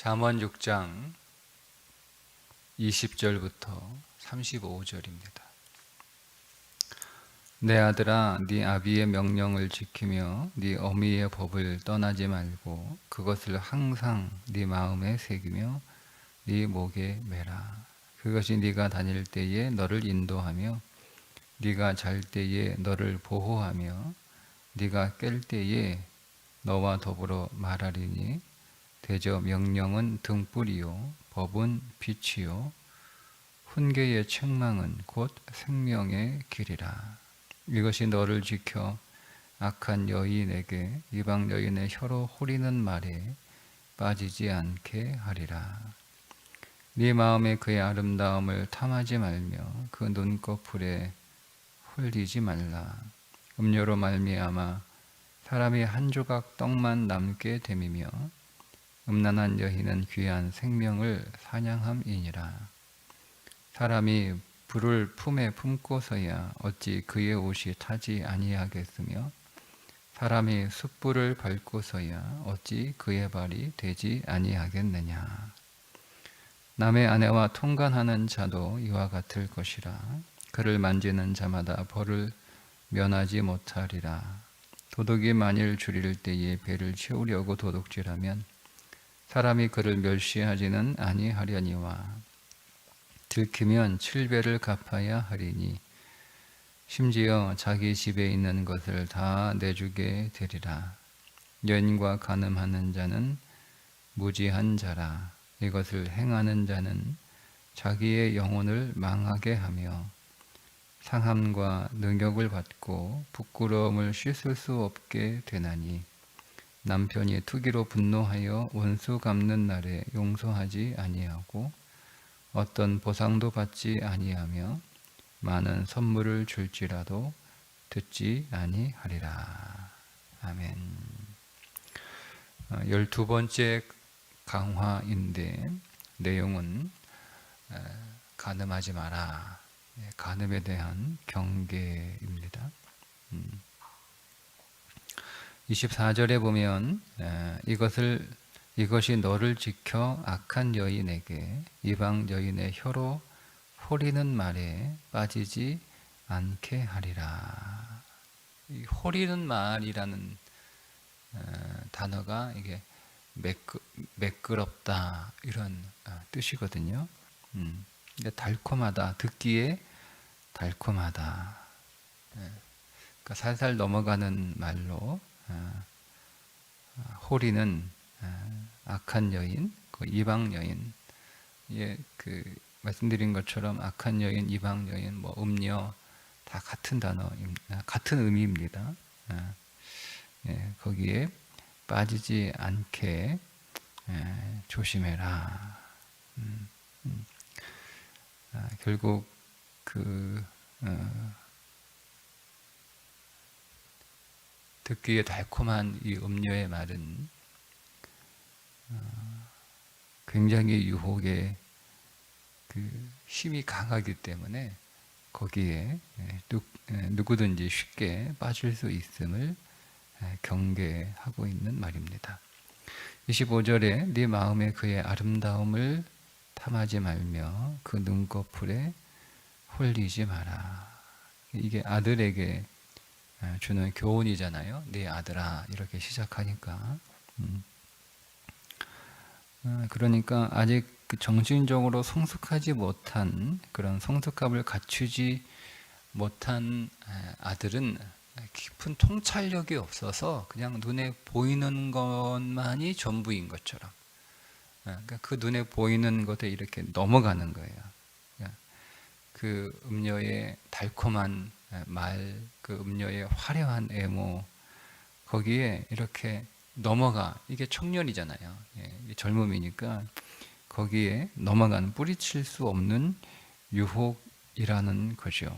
잠언 6장 20절부터 35절입니다. 내 아들아, 네 아비의 명령을 지키며 네 어미의 법을 떠나지 말고 그것을 항상 네 마음에 새기며 네 목에 매라. 그것이 네가 다닐 때에 너를 인도하며 네가 잘 때에 너를 보호하며 네가 깰 때에 너와 더불어 말하리니 대저 명령은 등불이요 법은 빛이요 훈계의 책망은 곧 생명의 길이라. 이것이 너를 지켜 악한 여인에게 이방 여인의 혀로 호리는 말에 빠지지 않게 하리라. 네 마음에 그의 아름다움을 탐하지 말며 그 눈꺼풀에 홀리지 말라. 음료로 말미암아 사람이 한 조각 떡만 남게 됨이며 음란한 여인은 귀한 생명을 사냥함이니라. 사람이 불을 품에 품고서야 어찌 그의 옷이 타지 아니하겠으며 사람이 숯불을 밟고서야 어찌 그의 발이 되지 아니하겠느냐. 남의 아내와 통간하는 자도 이와 같을 것이라. 그를 만지는 자마다 벌을 면하지 못하리라. 도둑이 만일 줄일 때에 배를 채우려고 도둑질하면 사람이 그를 멸시하지는 아니하려니와 들키면 7배를 갚아야 하리니 심지어 자기 집에 있는 것을 다 내주게 되리라. 여인과 간음하는 자는 무지한 자라. 이것을 행하는 자는 자기의 영혼을 망하게 하며 상함과 능욕을 받고 부끄러움을 씻을 수 없게 되나니 남편이 투기로 분노하여 원수 갚는 날에 용서하지 아니하고 어떤 보상도 받지 아니하며 많은 선물을 줄지라도 듣지 아니하리라. 아멘. 12번째 강화인데 내용은 간음하지 마라. 간음에 대한 경계입니다. 24절에 보면 이것이 너를 지켜 악한 여인에게 이방 여인의 혀로 호리는 말에 빠지지 않게 하리라. 이 호리는 말이라는 단어가 이게 매끄럽다 이런 뜻이거든요. 달콤하다, 듣기에 달콤하다. 그러니까 살살 넘어가는 말로 호리는 악한 여인, 그 이방 여인. 예, 그 말씀드린 것처럼 악한 여인, 이방 여인, 뭐 음녀 다 같은 단어, 같은 의미입니다. 예, 거기에 빠지지 않게 조심해라. 결국 듣기에 달콤한 이 음료의 말은 굉장히 유혹에 힘이 강하기 때문에 거기에 누구든지 쉽게 빠질 수 있음을 경계하고 있는 말입니다. 25절에 네 마음에 그의 아름다움을 탐하지 말며 그 눈꺼풀에 홀리지 마라. 이게 아들에게 주는 교훈이잖아요. 네 아들아 이렇게 시작하니까 그러니까 아직 정신적으로 성숙하지 못한 그런 성숙함을 갖추지 못한 아들은 깊은 통찰력이 없어서 그냥 눈에 보이는 것만이 전부인 것처럼 그러니까 그 눈에 보이는 것에 이렇게 넘어가는 거예요. 그 음녀의 달콤한 말, 그 음녀의 화려한 애모 거기에 이렇게 넘어가. 이게 청년이잖아요. 이게 젊음이니까 거기에 넘어가는 뿌리칠 수 없는 유혹이라는 거죠.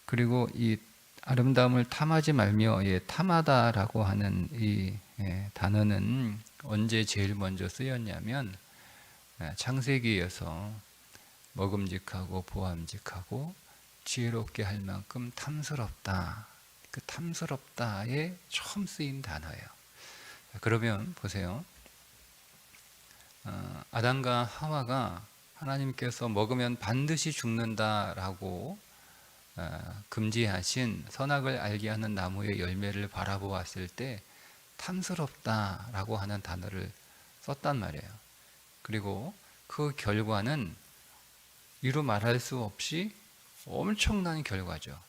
그리고 이 아름다움을 탐하지 말며 탐하다라고 하는 이 단어는 언제 제일 먼저 쓰였냐면 창세기에서 먹음직하고 보암직하고 지혜롭게 할 만큼 탐스럽다. 그 탐스럽다에 처음 쓰인 단어예요. 그러면 보세요. 아담과 하와가 하나님께서 먹으면 반드시 죽는다라고 금지하신 선악을 알게 하는 나무의 열매를 바라보았을 때 탐스럽다라고 하는 단어를 썼단 말이에요. 그리고 그 결과는 이루 말할 수 없이 엄청난 결과죠.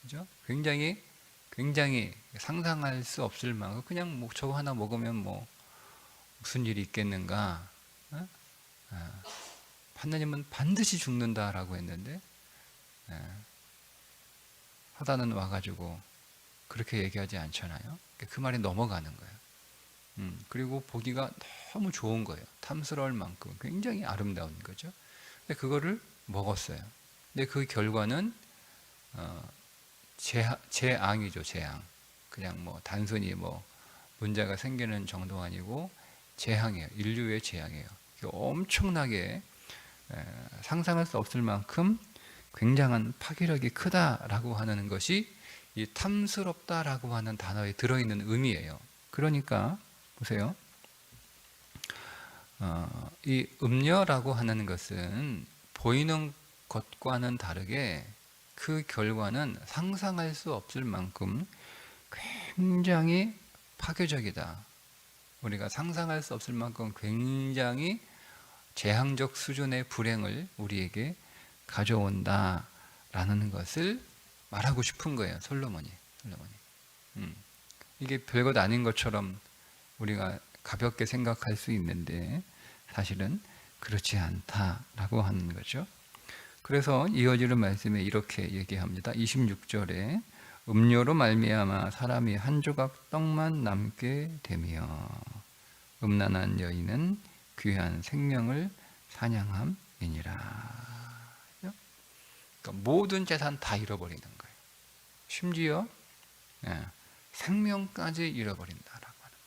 그죠? 굉장히 상상할 수 없을 만큼 그냥 뭐 저거 하나 먹으면 뭐 무슨 일이 있겠는가? 어? 하나님은 반드시 죽는다라고 했는데 사단은 와가지고 그렇게 얘기하지 않잖아요. 그 말이 넘어가는 거예요. 그리고 보기가 너무 좋은 거예요. 탐스러울 만큼 굉장히 아름다운 거죠. 근데 그거를 먹었어요. 근데 그 결과는 재앙이죠, 재앙. 그냥 뭐 단순히 뭐 문제가 생기는 정도가 아니고 재앙이에요. 인류의 재앙이에요. 엄청나게 상상할 수 없을 만큼 굉장한 파괴력이 크다라고 하는 것이 이 탐스럽다라고 하는 단어에 들어있는 의미예요. 그러니까 보세요. 이 음녀라고 하는 것은 보이는 것과는 다르게 그 결과는 상상할 수 없을 만큼 굉장히 파괴적이다. 우리가 상상할 수 없을 만큼 굉장히 재앙적 수준의 불행을 우리에게 가져온다라는 것을 말하고 싶은 거예요. 솔로몬이. 이게 별것 아닌 것처럼 우리가 가볍게 생각할 수 있는데 사실은 그렇지 않다라고 하는 거죠. 그래서 이어지는 말씀에 이렇게 얘기합니다. 26절에 음료로 말미암아 사람이 한 조각 떡만 남게 되며 음란한 여인은 귀한 생명을 사냥함이니라. 그러니까 모든 재산 다 잃어버리는 거예요. 심지어 생명까지 잃어버린다라고 하는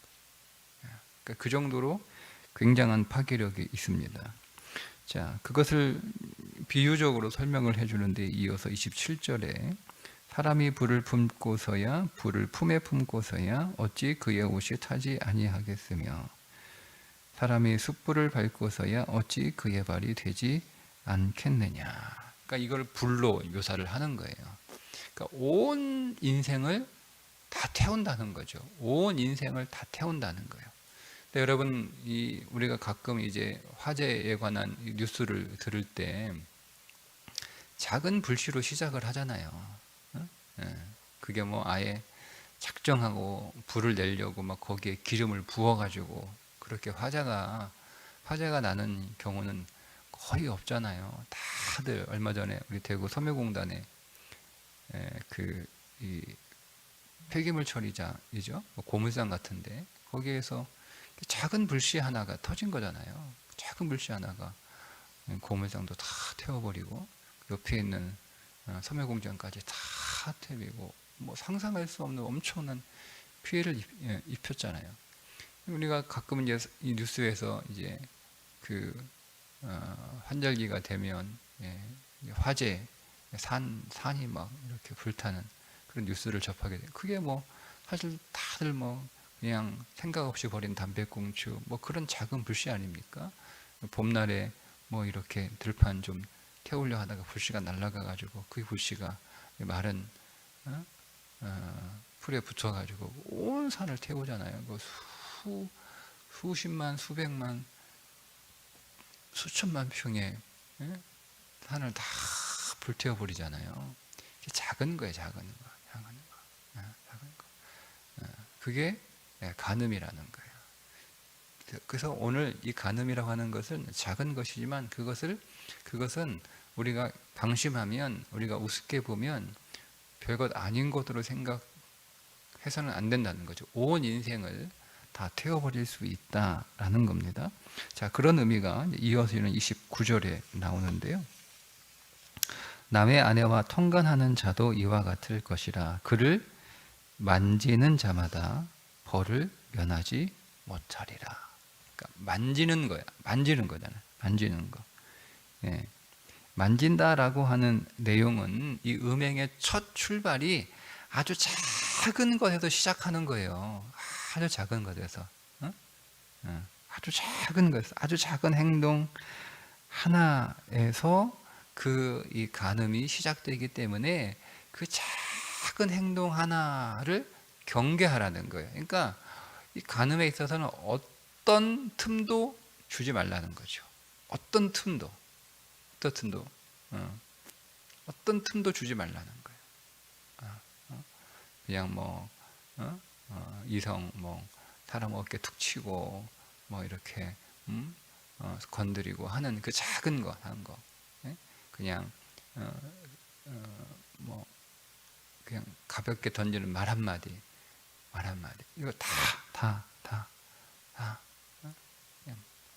거예요. 그러니까 그 정도로 굉장한 파괴력이 있습니다. 자, 그것을 비유적으로 설명을 해주는데 이어서 27절에 사람이 불을 품고서야 불을 품에 품고서야 어찌 그의 옷이 타지 아니하겠으며 사람이 숯불을 밟고서야 어찌 그의 발이 되지 않겠느냐. 그러니까 이걸 불로 묘사를 하는 거예요. 그러니까 온 인생을 다 태운다는 거죠. 온 인생을 다 태운다는 거예요. 근데 여러분, 우리가 가끔 이제 화재에 관한 뉴스를 들을 때 작은 불씨로 시작을 하잖아요. 그게 뭐 아예 작정하고 불을 내려고 막 거기에 기름을 부어가지고 그렇게 화재가 나는 경우는 거의 없잖아요. 다들 얼마 전에 우리 대구 섬유공단에 이 폐기물 처리장이죠. 고물상 같은데 거기에서 작은 불씨 하나가 터진 거잖아요. 작은 불씨 하나가 고물상도 다 태워버리고 옆에 있는 섬유공장까지 다 태우고 뭐 상상할 수 없는 엄청난 피해를 입혔잖아요. 우리가 가끔 이제 이 뉴스에서 이제 환절기가 되면 화재 산이 막 이렇게 불타는 그런 뉴스를 접하게 돼요. 그게 뭐 사실 다들 뭐 그냥 생각 없이 버린 담배꽁초 뭐 그런 작은 불씨 아닙니까? 봄날에 뭐 이렇게 들판 좀 태우려 하다가 불씨가 날아가 가지고 그 불씨가 마른 풀에 붙어가지고 온 산을 태우잖아요. 수십만, 수백만, 수천만 평의 산을 다 불태워 버리잖아요. 작은 거예요, 작은 거. 그게 간음이라는 거예요. 그래서 오늘 이 간음이라고 하는 것은 작은 것이지만 그것은 우리가 방심하면, 우리가 우습게 보면 별것 아닌 것으로 생각해서는 안 된다는 거죠. 온 인생을 다 태워버릴 수 있다라는 겁니다. 자, 그런 의미가 이어지는 29절에 나오는데요. 남의 아내와 통간하는 자도 이와 같을 것이라. 그를 만지는 자마다 벌을 면하지 못하리라. 그러니까 만지는 거야. 만지는 거잖아요. 만지는 거. 예. 만진다라고 하는 내용은 이 음행의 첫 출발이 아주 작은 것에서 시작하는 거예요. 아주 작은 것에서. 아주 작은 것, 아주 작은 행동 하나에서 이 간음이 시작되기 때문에 그 작은 행동 하나를 경계하라는 거예요. 그러니까 이 간음에 있어서는 어떤 틈도 주지 말라는 거죠. 어떤 틈도, 어떤 틈도, 어떤 틈도 주지 말라는 거예요. 그냥 이성 사람 어깨 툭 치고 이렇게 건드리고 하는 그 작은 것, 하는 거, 예? 그냥 그냥 가볍게 던지는 말 한마디, 이거 다 그냥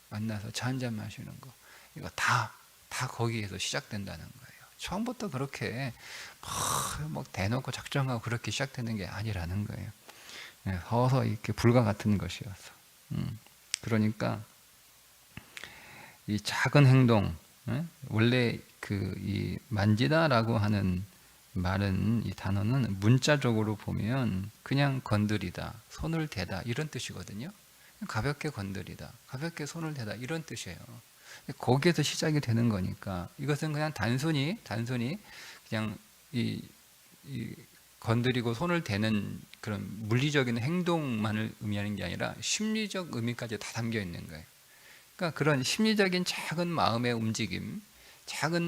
만나서 차 한잔 마시는 거, 이거 다 거기에서 시작된다는 거예요. 처음부터 그렇게 대놓고 작정하고 그렇게 시작되는 게 아니라는 거예요. 서서 이렇게 불과 같은 것이어서. 그러니까 이 작은 행동, 원래 이 만지다라고 하는 말은, 이 단어는 문자적으로 보면 그냥 건드리다, 손을 대다 이런 뜻이거든요. 가볍게 건드리다, 가볍게 손을 대다 이런 뜻이에요. 거기에서 시작이 되는 거니까 이것은 그냥 단순히 그냥 이 건드리고 손을 대는 그런 물리적인 행동만을 의미하는 게 아니라 심리적 의미까지 다 담겨 있는 거예요. 그러니까 그런 심리적인 작은 마음의 움직임, 작은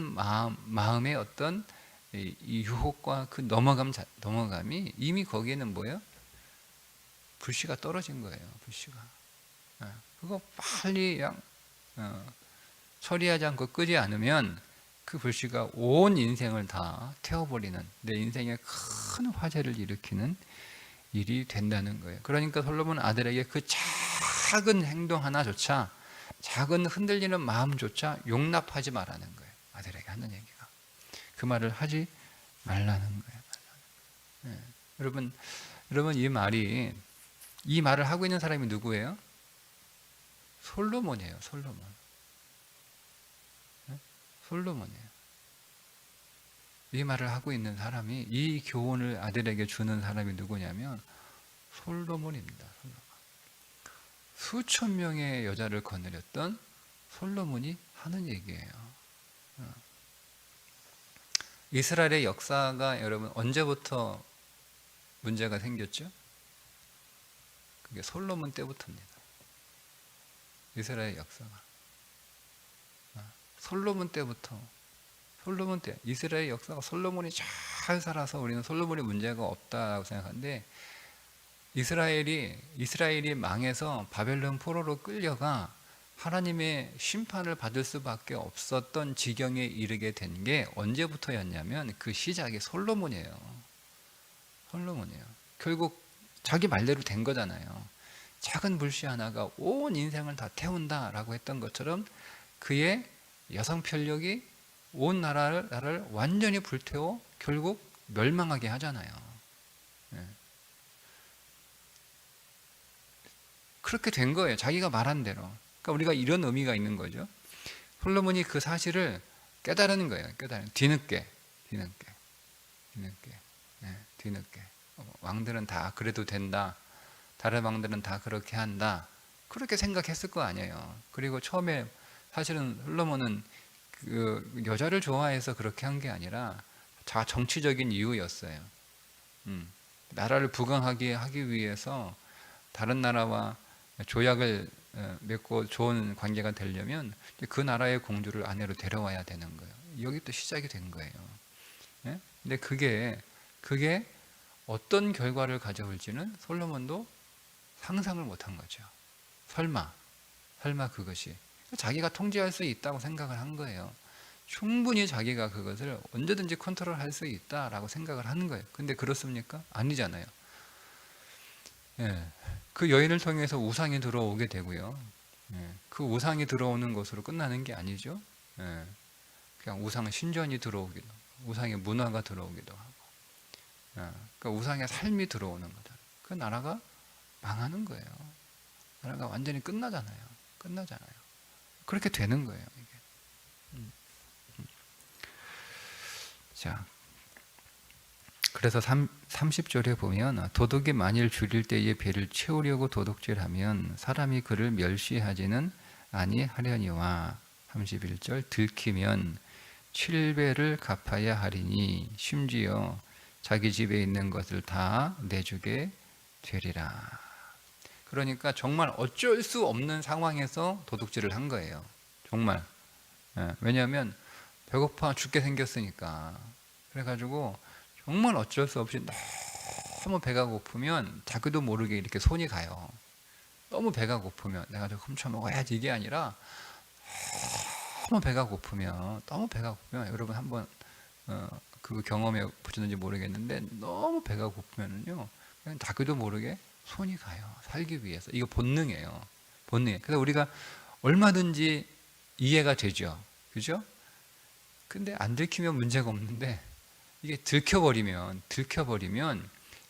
마음의 어떤 이 유혹과 그 넘어감이 이미 거기에는 뭐예요? 불씨가 떨어진 거예요. 불씨가. 그거 빨리 그냥 처리하지 않고 끄지 않으면 그 불씨가 온 인생을 다 태워버리는, 내 인생에 큰 화재를 일으키는 일이 된다는 거예요. 그러니까 솔로몬 아들에게 그 작은 행동 하나조차, 작은 흔들리는 마음조차 용납하지 말라는 거예요. 아들에게 하는 얘기가 그 말을 하지 말라는 거예요. 네. 여러분 이 말을 하고 있는 사람이 누구예요? 솔로몬이에요. 솔로몬이에요. 이 말을 하고 있는 사람이, 이 교훈을 아들에게 주는 사람이 누구냐면 솔로몬입니다. 수천 명의 여자를 거느렸던 솔로몬이 하는 얘기예요. 이스라엘의 역사가 여러분 언제부터 문제가 생겼죠? 그게 솔로몬 때부터입니다. 이스라엘 역사가 솔로몬 때 이스라엘 역사가, 솔로몬이 잘 살아서 우리는 솔로몬이 문제가 없다고 생각하는데, 이스라엘이 망해서 바벨론 포로로 끌려가 하나님의 심판을 받을 수밖에 없었던 지경에 이르게 된 게 언제부터였냐면 그 시작이 솔로몬이에요. 결국 자기 말대로 된 거잖아요. 작은 불씨 하나가 온 인생을 다 태운다라고 했던 것처럼 그의 여성 편력이 온 나라를 완전히 불태워 결국 멸망하게 하잖아요. 그렇게 된 거예요. 자기가 말한 대로. 그러니까 우리가 이런 의미가 있는 거죠. 솔로몬이 그 사실을 깨달은 거예요. 뒤늦게. 왕들은 다 그래도 된다. 다른 왕들은 다 그렇게 한다. 그렇게 생각했을 거 아니에요. 그리고 처음에 사실은 솔로몬은 그 여자를 좋아해서 그렇게 한 게 아니라 정치적인 이유였어요. 나라를 부강하기 위해서 다른 나라와 조약을 맺고 좋은 관계가 되려면 그 나라의 공주를 아내로 데려와야 되는 거예요. 여기 또 시작이 된 거예요. 근데 그게 어떤 결과를 가져올지는 솔로몬도 상상을 못한 거죠. 설마 그것이 자기가 통제할 수 있다고 생각을 한 거예요. 충분히 자기가 그것을 언제든지 컨트롤할 수 있다라고 생각을 하는 거예요. 근데 그렇습니까? 아니잖아요. 그 여인을 통해서 우상이 들어오게 되고요. 그 우상이 들어오는 것으로 끝나는 게 아니죠. 그냥 우상의 신전이 들어오기도, 우상의 문화가 들어오기도 하고, 그러니까 우상의 삶이 들어오는 거죠. 그 나라가 망하는 거예요. 나라가 완전히 끝나잖아요. 그렇게 되는 거예요, 이게. 자, 그래서 30절에 보면 도둑이 만일 줄일 때에 배를 채우려고 도둑질하면 사람이 그를 멸시하지는 아니하려니와 31절 들키면 7배를 갚아야 하리니 심지어 자기 집에 있는 것을 다 내주게 되리라. 그러니까 정말 어쩔 수 없는 상황에서 도둑질을 한 거예요. 정말. 왜냐하면 배고파 죽게 생겼으니까. 그래가지고 정말 어쩔 수 없이 너무 배가 고프면 자기도 모르게 이렇게 손이 가요. 너무 배가 고프면 내가 좀 훔쳐 먹어야지 이게 아니라 너무 배가 고프면 여러분 한번 그거 경험해 보셨는지 모르겠는데 너무 배가 고프면은요 그냥 자기도 모르게 손이 가요. 살기 위해서. 이거 본능이에요. 본능. 그래서 우리가 얼마든지 이해가 되죠. 그죠? 근데 안 들키면 문제가 없는데 이게 들켜버리면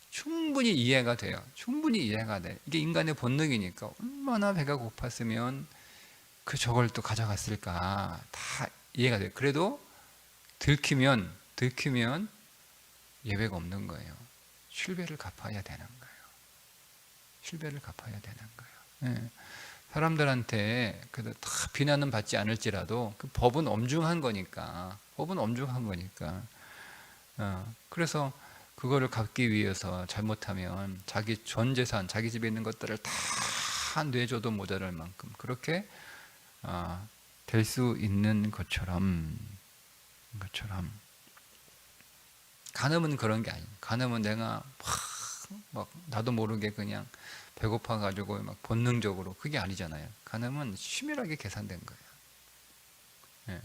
충분히 이해가 돼요. 충분히 이해가 돼. 이게 인간의 본능이니까 얼마나 배가 고팠으면 저걸 또 가져갔을까 다 이해가 돼요. 그래도 들키면 예외가 없는 거예요. 7배를 갚아야 되는 거예요. 7배를 갚아야 되는 거예요. 네. 사람들한테 다 비난은 받지 않을지라도 그 법은 엄중한 거니까. 그래서 그거를 갚기 위해서 잘못하면 자기 전 재산, 자기 집에 있는 것들을 다 내줘도 모자랄 만큼 그렇게 될 수 있는 것처럼 간음은 그런 게 아니에요. 간음은 내가 막 나도 모르게 그냥 배고파 가지고 막 본능적으로 그게 아니잖아요. 간음은 치밀하게 계산된 거예요. 네.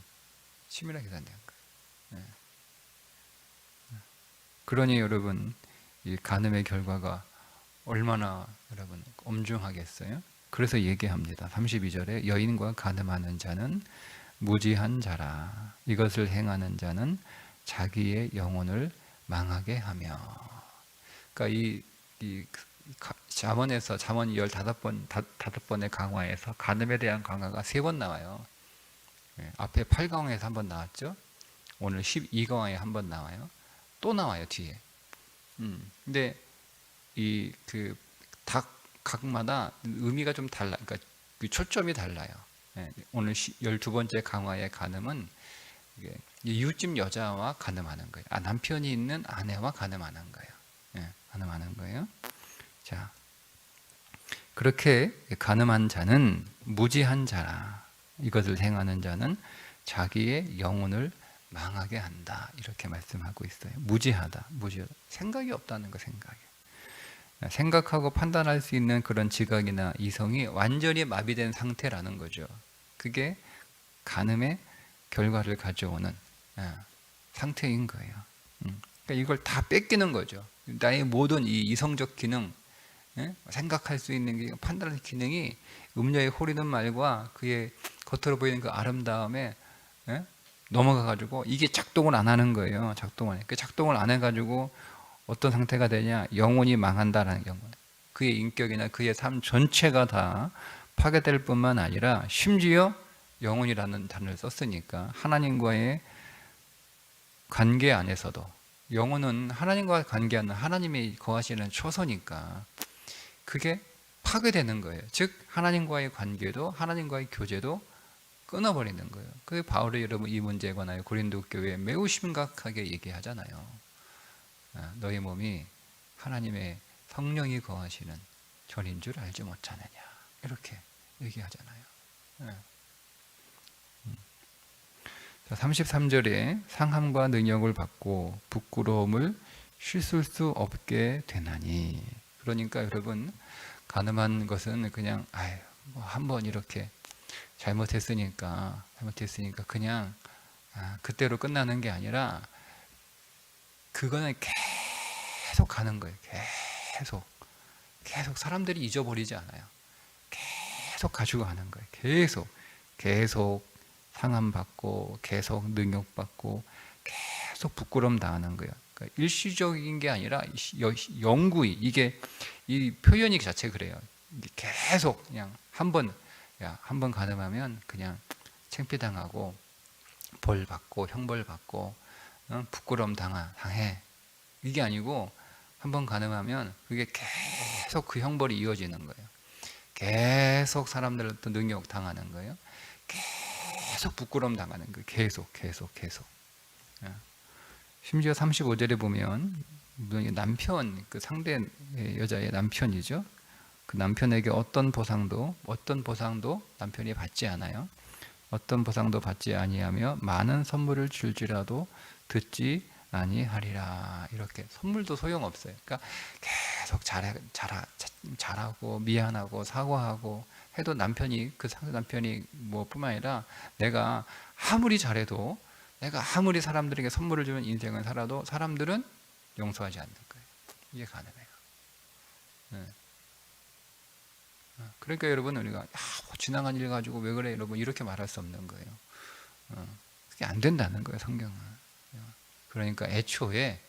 치밀하게 계산된 거예요. 네. 그러니 여러분 이 간음의 결과가 얼마나 여러분 엄중하겠어요? 그래서 얘기합니다. 32절에 여인과 간음하는 자는 무지한 자라. 이것을 행하는 자는 자기의 영혼을 망하게 하며. 그러니까 이 잠언에서 잠언 15번의 강화에서 간음에 대한 강화가 3번 나와요. 앞에 8강화에서 한번 나왔죠. 오늘 12강화에 한번 나와요. 또 나와요 뒤에. 근데 각마다 의미가 좀 달라. 그러니까 그 초점이 달라요. 오늘 12번째 강화의 간음은 이웃집 여자와 간음하는 거예요. 남편이 있는 아내와 간음하는 거예요. 간음하는 거예요. 자, 그렇게 간음한 자는 무지한 자라. 이것을 행하는 자는 자기의 영혼을 망하게 한다. 이렇게 말씀하고 있어요. 무지하다. 생각이 없다는 거, 생각이. 생각하고 판단할 수 있는 그런 지각이나 이성이 완전히 마비된 상태라는 거죠. 그게 간음의 결과를 가져오는 상태인 거예요. 그러니까 이걸 다 뺏기는 거죠. 나의 모든 이 이성적 기능, 생각할 수 있는 게 판단할 기능이 음녀의 호리는 말과 그의 겉으로 보이는 그 아름다움에 넘어가가지고 이게 작동을 안 하는 거예요. 작동을 안 해가지고 어떤 상태가 되냐? 영혼이 망한다라는 영혼. 그의 인격이나 그의 삶 전체가 다 파괴될 뿐만 아니라 심지어 영혼이라는 단어를 썼으니까 하나님과의 관계 안에서도 영혼은 하나님과 관계하는 하나님이 거하시는 초소니까 그게 파괴되는 거예요. 즉 하나님과의 관계도 하나님과의 교제도 끊어버리는 거예요. 그 바울이 여러분 이 문제에 관하여 고린도 교회에 매우 심각하게 얘기하잖아요. 너희 몸이 하나님의 성령이 거하시는 전인 줄 알지 못하느냐 이렇게 얘기하잖아요. 33절에 상함과 능력을 받고 부끄러움을 씻을 수 없게 되나니. 그러니까 여러분 간음한 것은 그냥 한번 이렇게 잘못했으니까 그냥 그때로 끝나는 게 아니라 그거는 계속 가는 거예요. 계속 사람들이 잊어버리지 않아요. 계속 가지고 가는 거예요. 계속 상함받고 계속 능욕받고 계속 부끄러움 당하는 거예요. 그러니까 일시적인 게 아니라 영구히 이게 이 표현이 자체 그래요. 계속 그냥 한번 간음하면 그냥 창피당하고 벌 받고 형벌 받고 부끄러움 당해 이게 아니고 한번 가늠하면 그게 계속 그 형벌이 이어지는 거예요. 계속 사람들한테 능욕 당하는 거예요. 계속 부끄러움 당하는 거예요. 계속. 예. 심지어 35절에 보면 남편, 그 상대 여자의 남편이죠. 그 남편에게 어떤 보상도 남편이 받지 않아요. 어떤 보상도 받지 아니하며 많은 선물을 줄지라도 듣지 아니하리라. 이렇게 선물도 소용없어요. 그러니까 계속 잘하고 미안하고 사과하고 해도 남편이 그 남편이 뭐뿐만 아니라 내가 아무리 잘해도 내가 아무리 사람들에게 선물을 주면 인생을 살아도 사람들은 용서하지 않는 거예요. 이게 가능해요. 네. 그러니까 여러분 우리가 뭐 지나간 일 가지고 왜 그래 여러분 이렇게 말할 수 없는 거예요. 그게 안 된다는 거예요. 성경은. 그러니까 애초에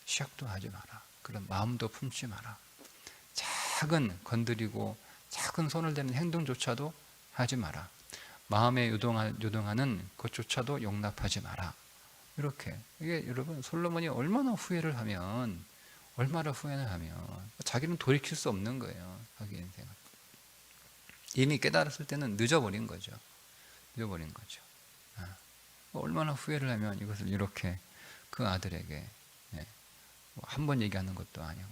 시작도 하지 마라. 그런 마음도 품지 마라. 작은 건드리고 작은 손을 대는 행동조차도 하지 마라. 마음에 요동하는 것조차도 용납하지 마라. 이렇게. 이게 여러분 솔로몬이 얼마나 후회를 하면 자기는 돌이킬 수 없는 거예요. 자기 인생을. 이미 깨달았을 때는 늦어버린 거죠. 얼마나 후회를 하면 이것을 이렇게 그 아들에게 한 번 얘기하는 것도 아니고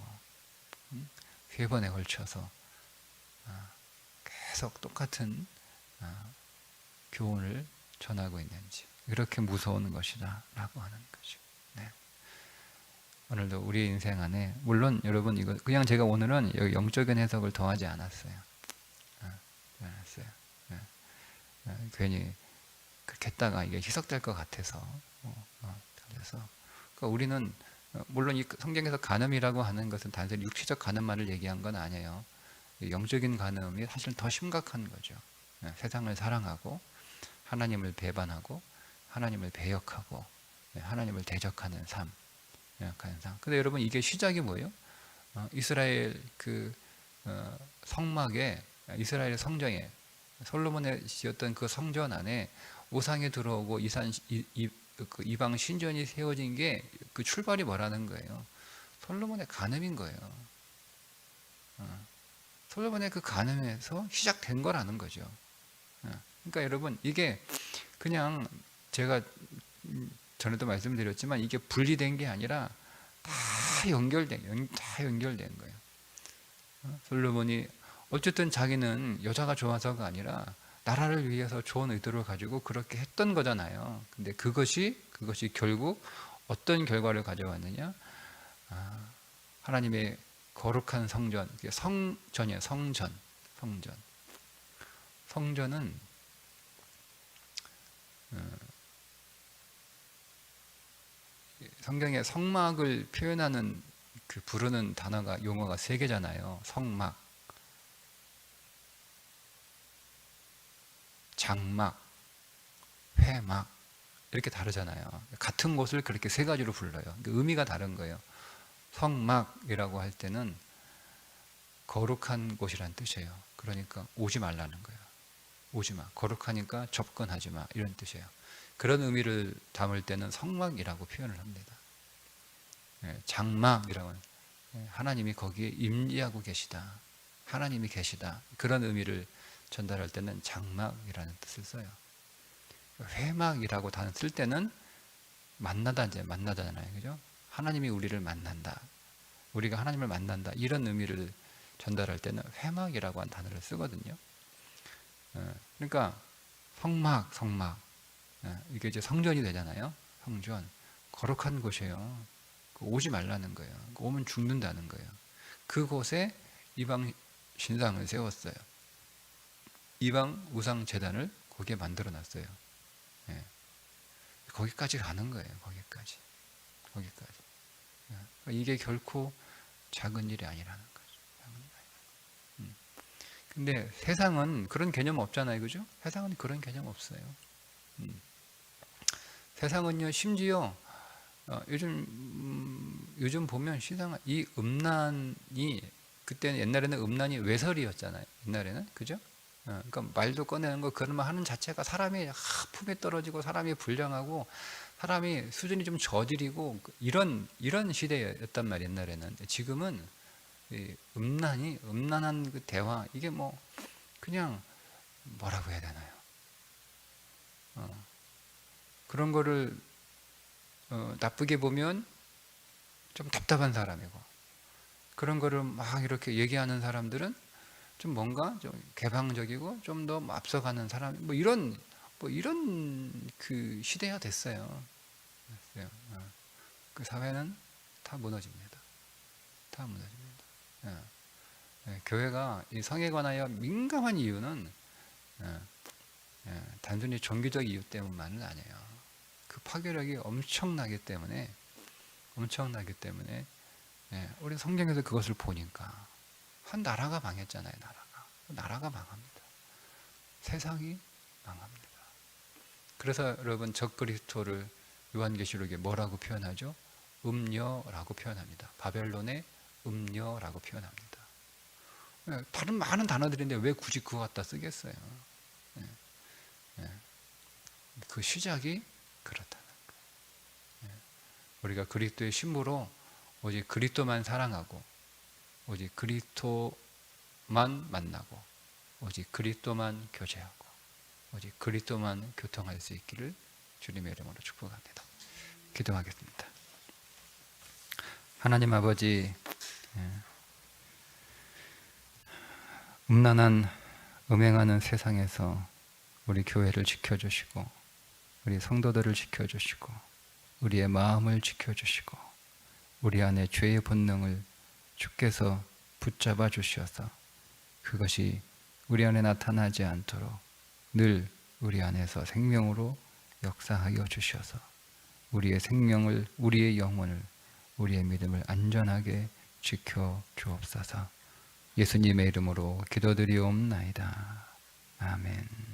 3번에 걸쳐서 계속 똑같은 교훈을 전하고 있는지, 이렇게 무서운 것이다 라고 하는 거죠. 네. 오늘도 우리 인생 안에, 물론 여러분 이거 그냥 제가 오늘은 여기 영적인 해석을 더하지 않았어요. 괜히 그렇게 했다가 이게 희석될 것 같아서. 그래서 그러니까 우리는 물론 이 성경에서 간음이라고 하는 것은 단순히 육체적 간음만을 얘기한 건 아니에요. 영적인 간음이 사실 더 심각한 거죠. 세상을 사랑하고 하나님을 배반하고 하나님을 배역하고 하나님을 대적하는 삶. 근데 여러분 이게 시작이 뭐예요? 이스라엘 그 성막에, 이스라엘 성전에, 솔로몬의 지었던 그 성전 안에 우상이 들어오고 그 이방 신전이 세워진 게 그 출발이 뭐라는 거예요? 솔로몬의 간음인 거예요. 솔로몬의 그 간음에서 시작된 거라는 거죠. 그러니까 여러분 이게 그냥 제가 전에도 말씀드렸지만 이게 분리된 게 아니라 다 연결된 거예요. 솔로몬이 어쨌든 자기는 여자가 좋아서가 아니라 나라를 위해서 좋은 의도를 가지고 그렇게 했던 거잖아요. 근데 그것이 결국 어떤 결과를 가져왔느냐? 하나님의 거룩한 성전, 성전이에요. 성전은 성경에 성막을 표현하는 그 부르는 용어가 3개잖아요. 성막, 장막, 회막, 이렇게 다르잖아요. 같은 곳을 그렇게 3가지로 불러요. 의미가 다른 거예요. 성막이라고 할 때는 거룩한 곳이란 뜻이에요. 그러니까 오지 말라는 거예요. 오지 마. 거룩하니까 접근하지 마. 이런 뜻이에요. 그런 의미를 담을 때는 성막이라고 표현을 합니다. 장막이라고 하나님이 거기에 임재하고 계시다. 하나님이 계시다. 그런 의미를 전달할 때는 장막이라는 뜻을 써요. 회막이라고 단어 쓸 때는 만나잖아요. 그죠? 하나님이 우리를 만난다. 우리가 하나님을 만난다. 이런 의미를 전달할 때는 회막이라고 한 단어를 쓰거든요. 그러니까 성막. 이게 이제 성전이 되잖아요. 성전. 거룩한 곳이에요. 오지 말라는 거예요. 오면 죽는다는 거예요. 그곳에 이방 신상을 세웠어요. 이방 우상 제단을 거기에 만들어 놨어요. 거기까지 가는 거예요. 거기까지. 이게 결코 작은 일이 아니라는 거죠. 근데 세상은 그런 개념 없잖아요. 그죠? 세상은 그런 개념 없어요. 세상은요, 심지어 요즘 보면 이 음란이, 그때는 옛날에는 음란이 외설이었잖아요. 옛날에는. 그죠? 그러니까 말도 꺼내는 거, 그런 말 하는 자체가 사람이 품에 떨어지고 사람이 불량하고 사람이 수준이 좀 저질이고 이런 시대였단 말이에요, 옛날에는. 지금은 이 음란한 그 대화, 이게 뭐 그냥 뭐라고 해야 되나요? 그런 거를 나쁘게 보면 좀 답답한 사람이고, 그런 거를 막 이렇게 얘기하는 사람들은 좀 뭔가 좀 개방적이고 좀 더 앞서가는 사람, 뭐 이런 그 시대가 됐어요. 그 사회는 다 무너집니다. 다 무너집니다. 교회가 이 성에 관하여 민감한 이유는 예, 단순히 종교적 이유 때문만은 아니에요. 그 파괴력이 엄청나기 때문에 우리 성경에서 그것을 보니까 한 나라가 망했잖아요. 나라가 망합니다. 세상이 망합니다. 그래서 여러분, 적그리스도를 요한계시록에 뭐라고 표현하죠? 음녀라고 표현합니다. 바벨론의 음녀라고 표현합니다. 다른 많은 단어들인데 왜 굳이 그거 갖다 쓰겠어요? 그 시작이 그렇다는 거예요. 우리가 그리스도의 신부로 오직 그리스도만 사랑하고, 오직 그리스도만 만나고, 오직 그리스도만 교제하고, 오직 그리스도만 교통할 수 있기를 주님의 이름으로 축복합니다. 기도하겠습니다. 하나님 아버지, 음란한 음행하는 세상에서 우리 교회를 지켜주시고, 우리 성도들을 지켜주시고, 우리의 마음을 지켜주시고, 우리 안에 죄의 본능을 주께서 붙잡아 주셔서 그것이 우리 안에 나타나지 않도록 늘 우리 안에서 생명으로 역사하여 주셔서 우리의 생명을, 우리의 영혼을, 우리의 믿음을 안전하게 지켜 주옵소서. 예수님의 이름으로 기도드리옵나이다. 아멘.